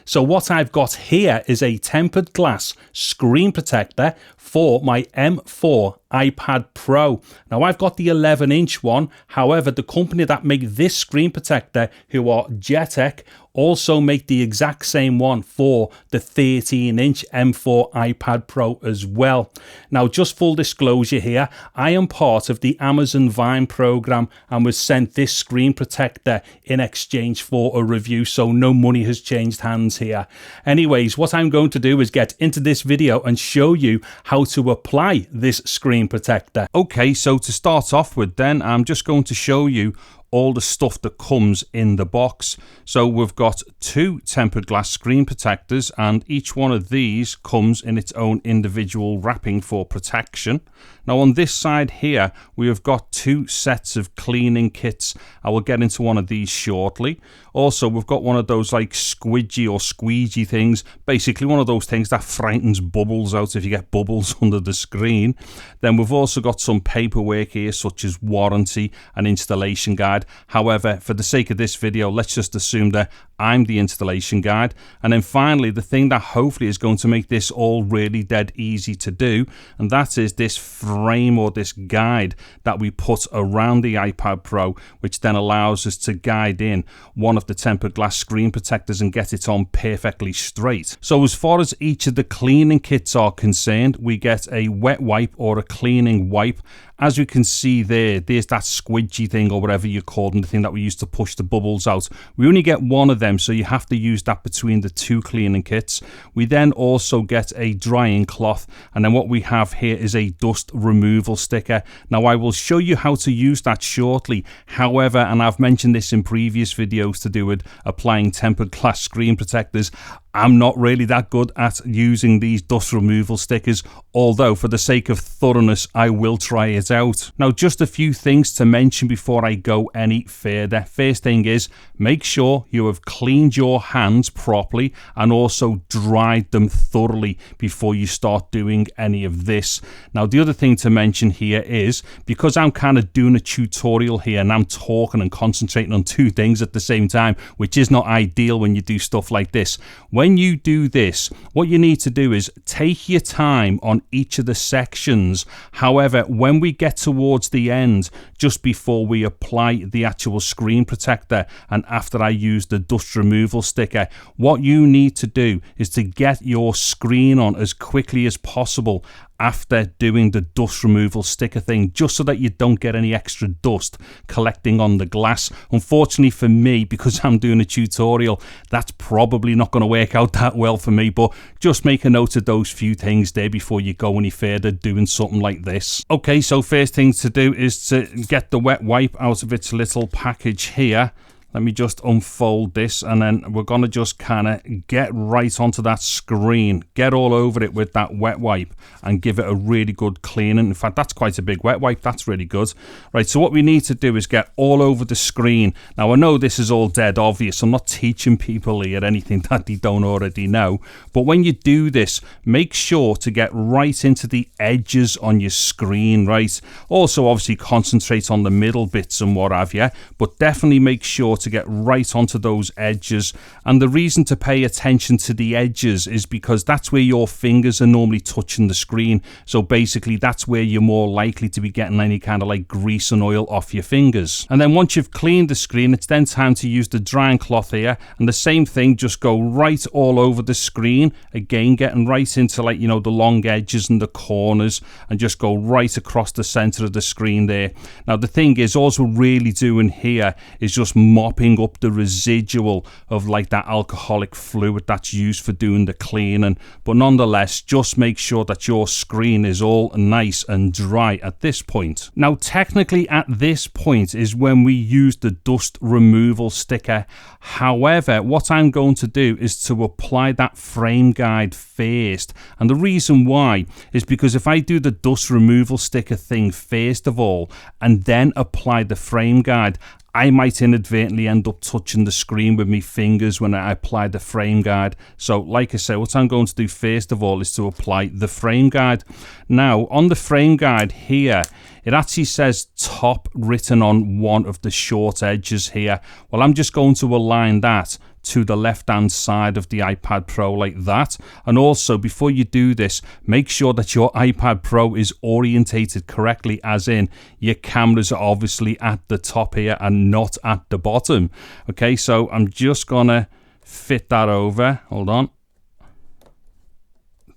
So what I've got here is a tempered glass screen protector for my M4 iPad Pro. Now I've got the 11-inch one, however the company that make this screen protector, who are JETech, also make the exact same one for the 13-inch M4 iPad Pro as well. Now just full disclosure here, I am part of the Amazon Vine program and was sent this screen protector in exchange for a review, so no money has changed hands here. Anyways, what I'm going to do is get into this video and show you how to apply this screen protector. Okay, so to start off with then, I'm just going to show you all the stuff that comes in the box. So we've got 2 tempered glass screen protectors, and each one of these comes in its own individual wrapping for protection. Now on this side here, we have got 2 sets of cleaning kits. I will get into one of these shortly. Also, we've got one of those like squidgy or squeegee things, basically one of those things that frightens bubbles out if you get bubbles under the screen. Then we've also got some paperwork here, such as warranty and installation guide. However, for the sake of this video, let's just assume that I'm the installation guide. And then finally, the thing that hopefully is going to make this all really dead easy to do, and that is this frame or this guide that we put around the iPad Pro, which then allows us to guide in one of the tempered glass screen protectors and get it on perfectly straight. So as far as each of the cleaning kits are concerned, we get a wet wipe or a cleaning wipe. As we can see there's that squidgy thing or whatever you call them, the thing that we use to push the bubbles out. We only get one of them, so you have to use that between the 2 cleaning kits. We then also get a drying cloth, and then what we have here is a dust removal sticker. Now I will show you how to use that shortly. However, and I've mentioned this in previous videos to do with applying tempered glass screen protectors, I'm not really that good at using these dust removal stickers, although for the sake of thoroughness, I will try it out. Now, just a few things to mention before I go any further. First thing is, make sure you have cleaned your hands properly and also dried them thoroughly before you start doing any of this. Now, the other thing to mention here is, because I'm kind of doing a tutorial here and I'm talking and concentrating on 2 things at the same time, which is not ideal when you do stuff like this. When you do this, what you need to do is take your time on each of the sections. However, when we get towards the end, just before we apply the actual screen protector and after I use the dust removal sticker, what you need to do is to get your screen on as quickly as possible after doing the dust removal sticker thing, just so that you don't get any extra dust collecting on the glass. Unfortunately for me, because I'm doing a tutorial, that's probably not going to work out that well for me, but just make a note of those few things there before you go any further doing something like this. Okay, so first thing to do is to get the wet wipe out of its little package here. Let me just unfold this, and then we're going to just kind of get right onto that screen, get all over it with that wet wipe and give it a really good cleaning. In fact, that's quite a big wet wipe. That's really good. Right, so what we need to do is get all over the screen. Now, I know this is all dead obvious. I'm not teaching people here anything that they don't already know. But when you do this, make sure to get right into the edges on your screen, right? Also, obviously, concentrate on the middle bits and what have you, but definitely make sure to get right onto those edges. And the reason to pay attention to the edges is because that's where your fingers are normally touching the screen. So basically that's where you're more likely to be getting any kind of like grease and oil off your fingers. And then once you've cleaned the screen, it's then time to use the drying cloth here, and the same thing, just go right all over the screen, again getting right into, like, you know, the long edges and the corners, and just go right across the center of the screen there. Now the thing is, all we're really doing here is just mopping up the residual of like that alcoholic fluid that's used for doing the cleaning, but nonetheless just make sure that your screen is all nice and dry at this point. Now technically at this point is when we use the dust removal sticker. However, what I'm going to do is to apply that frame guide first, and the reason why is because if I do the dust removal sticker thing first of all and then apply the frame guide, I might inadvertently end up touching the screen with my fingers when I apply the frame guide. So like I say, what I'm going to do first of all is to apply the frame guide. Now on the frame guide here, it actually says top written on one of the short edges here. Well, I'm just going to align that to the left-hand side of the iPad Pro like that. And also, before you do this, make sure that your iPad Pro is orientated correctly, as in your cameras are obviously at the top here and not at the bottom. Okay, so I'm just gonna fit that over. Hold on.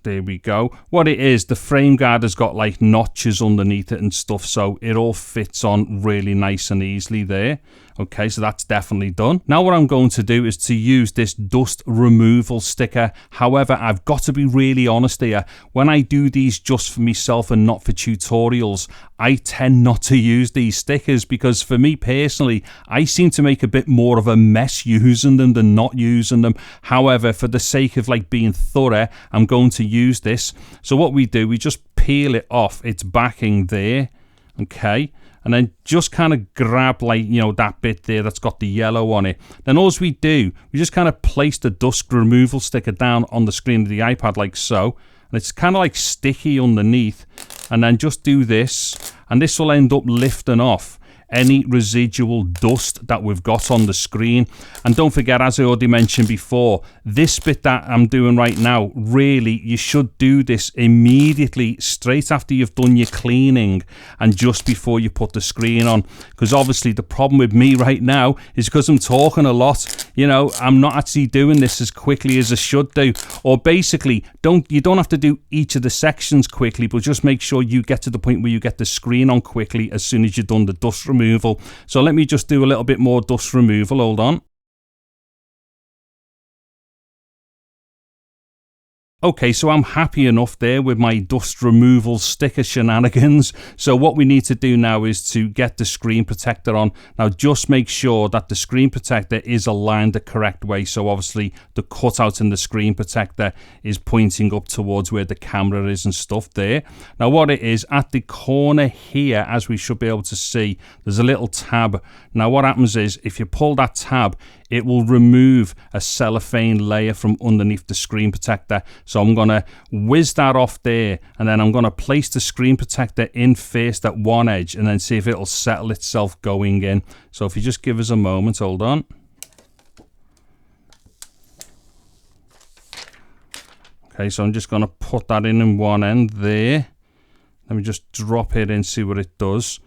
There we go. What it is, the frame guard has got like notches underneath it and stuff, so it all fits on really nice and easily there. Okay, so that's definitely done. Now what I'm going to do is to use this dust removal sticker. However, I've got to be really honest here. When I do these just for myself and not for tutorials, I tend not to use these stickers because for me personally, I seem to make a bit more of a mess using them than not using them. However, for the sake of like being thorough, I'm going to use this. So what we do, we just peel it off its backing there. Okay. And then just kind of grab like, you know, that bit there that's got the yellow on it. Then all we do, we just kind of place the dust removal sticker down on the screen of the iPad like so. And it's kind of like sticky underneath. And then just do this. And this will end up lifting off any residual dust that we've got on the screen. And don't forget, as I already mentioned before, this bit that I'm doing right now, really, you should do this immediately straight after you've done your cleaning and just before you put the screen on. Because obviously the problem with me right now is because I'm talking a lot, you know, I'm not actually doing this as quickly as I should do. Or basically, you don't have to do each of the sections quickly, but just make sure you get to the point where you get the screen on quickly as soon as you've done the dust removal. So let me just do a little bit more dust removal. Hold on. Okay, so I'm happy enough there with my dust removal sticker shenanigans. So what we need to do now is to get the screen protector on. Now just make sure that the screen protector is aligned the correct way. So obviously the cutout in the screen protector is pointing up towards where the camera is and stuff there. Now what it is, at the corner here, as we should be able to see, there's a little tab. Now what happens is, if you pull that tab, it will remove a cellophane layer from underneath the screen protector. So I'm going to whiz that off there, and then I'm going to place the screen protector in first at one edge and then see if it'll settle itself going in. So if you just give us a moment, hold on. Okay, so I'm just going to put that in one end there. Let me just drop it in, see what it does.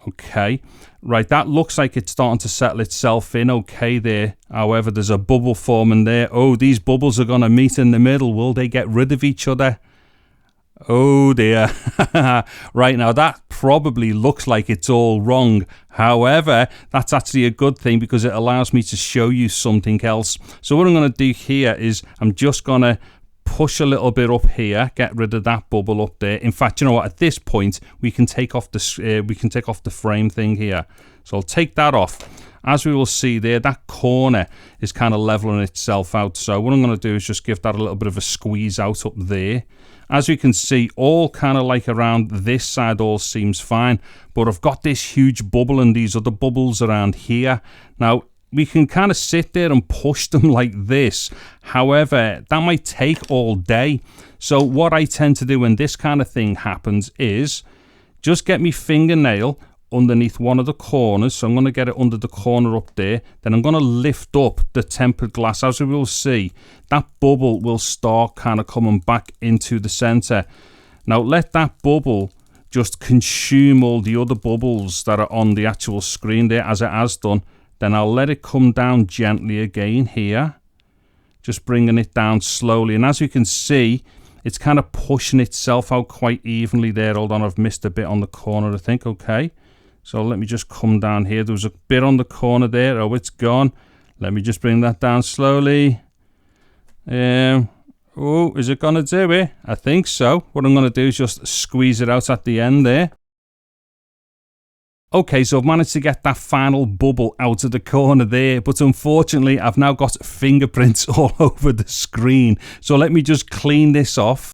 Okay, right, that looks like it's starting to settle itself in okay there. However, there's a bubble forming there. Oh, these bubbles are going to meet in the middle. Will they get rid of each other? Oh dear. Right, now that probably looks like it's all wrong. However, that's actually a good thing because it allows me to show you something else. So what I'm going to do here is I'm just going to push a little bit up here, get rid of that bubble up there. In fact, you know what? At this point, we can take off the frame thing here. So I'll take that off. As we will see there, that corner is kind of leveling itself out. So what I'm going to do is just give that a little bit of a squeeze out up there. As you can see, all kind of like around this side all seems fine, but I've got this huge bubble and these other bubbles around here. Now, we can kind of sit there and push them like this. However, that might take all day. So what I tend to do when this kind of thing happens is just get my fingernail underneath one of the corners. So I'm going to get it under the corner up there. Then I'm going to lift up the tempered glass. As we will see, that bubble will start kind of coming back into the center. Now let that bubble just consume all the other bubbles that are on the actual screen there, as it has done. Then I'll let it come down gently again here, just bringing it down slowly. And as you can see, it's kind of pushing itself out quite evenly there. Hold on, I've missed a bit on the corner, I think. Okay, so let me just come down here. There was a bit on the corner there. Oh, it's gone. Let me just bring that down slowly. Oh, is it going to do it? I think so. What I'm going to do is just squeeze it out at the end there. Okay, so I've managed to get that final bubble out of the corner there, but unfortunately I've now got fingerprints all over the screen. So let me just clean this off.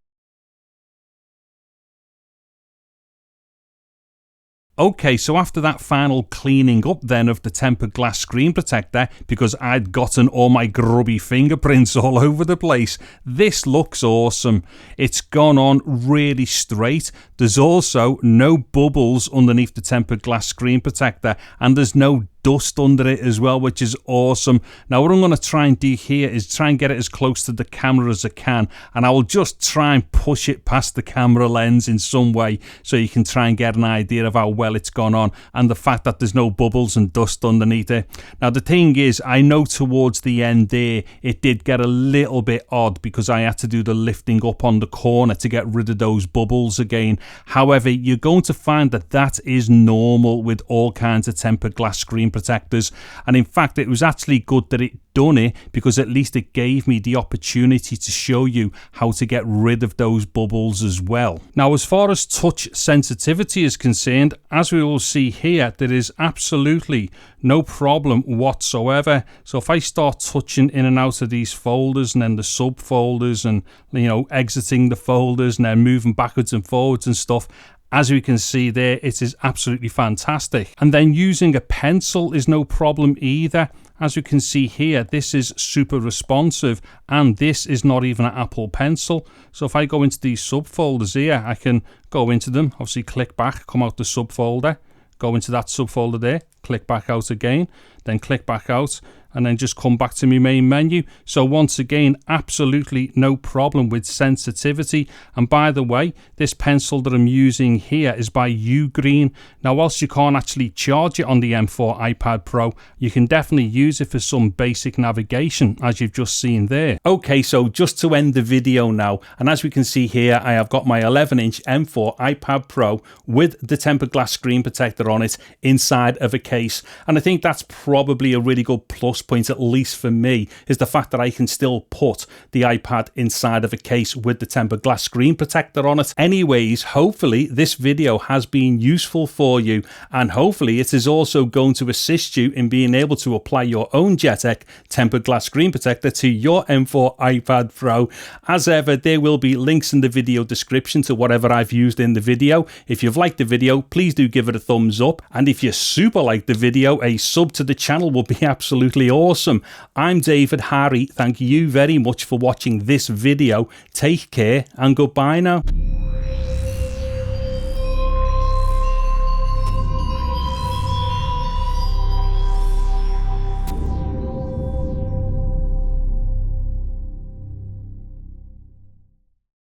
Okay, so after that final cleaning up then of the tempered glass screen protector, because I'd gotten all my grubby fingerprints all over the place, this looks awesome. It's gone on really straight. There's also no bubbles underneath the tempered glass screen protector, and there's no dust under it as well, which is awesome. Now what I'm going to try and do here is try and get it as close to the camera as I can, and I will just try and push it past the camera lens in some way so you can try and get an idea of how well it's gone on, and the fact that there's no bubbles and dust underneath it. Now the thing is, I know towards the end there it did get a little bit odd because I had to do the lifting up on the corner to get rid of those bubbles again. However, you're going to find that that is normal with all kinds of tempered glass screen protectors, and in fact it was actually good that it done it, because at least it gave me the opportunity to show you how to get rid of those bubbles as well. Now as far as touch sensitivity is concerned, as we will see here, there is absolutely no problem whatsoever. So if I start touching in and out of these folders and then the subfolders and, you know, exiting the folders and then moving backwards and forwards and stuff, as we can see there, it is absolutely fantastic. And then using a pencil is no problem either. As you can see here, this is super responsive, and this is not even an Apple Pencil. So if I go into these subfolders here, I can go into them, obviously click back, come out the subfolder, go into that subfolder there, click back out again, then click back out, and then just come back to my main menu. So once again, absolutely no problem with sensitivity. And by the way, this pencil that I'm using here is by Ugreen. Now, whilst you can't actually charge it on the M4 iPad Pro, you can definitely use it for some basic navigation, as you've just seen there. Okay, so just to end the video now, and as we can see here, I have got my 11-inch M4 iPad Pro with the tempered glass screen protector on it inside of a case. And I think that's probably a really good plus point, at least for me, is the fact that I can still put the iPad inside of a case with the tempered glass screen protector on it. Anyways, hopefully this video has been useful for you, and hopefully it is also going to assist you in being able to apply your own JETech tempered glass screen protector to your M4 iPad Pro. As ever, there will be links in the video description to whatever I've used in the video. If you've liked the video, please do give it a thumbs up, and if you super like the video, a sub to the channel would be absolutely awesome. I'm David Harry. Thank you very much for watching this video. Take care and goodbye now.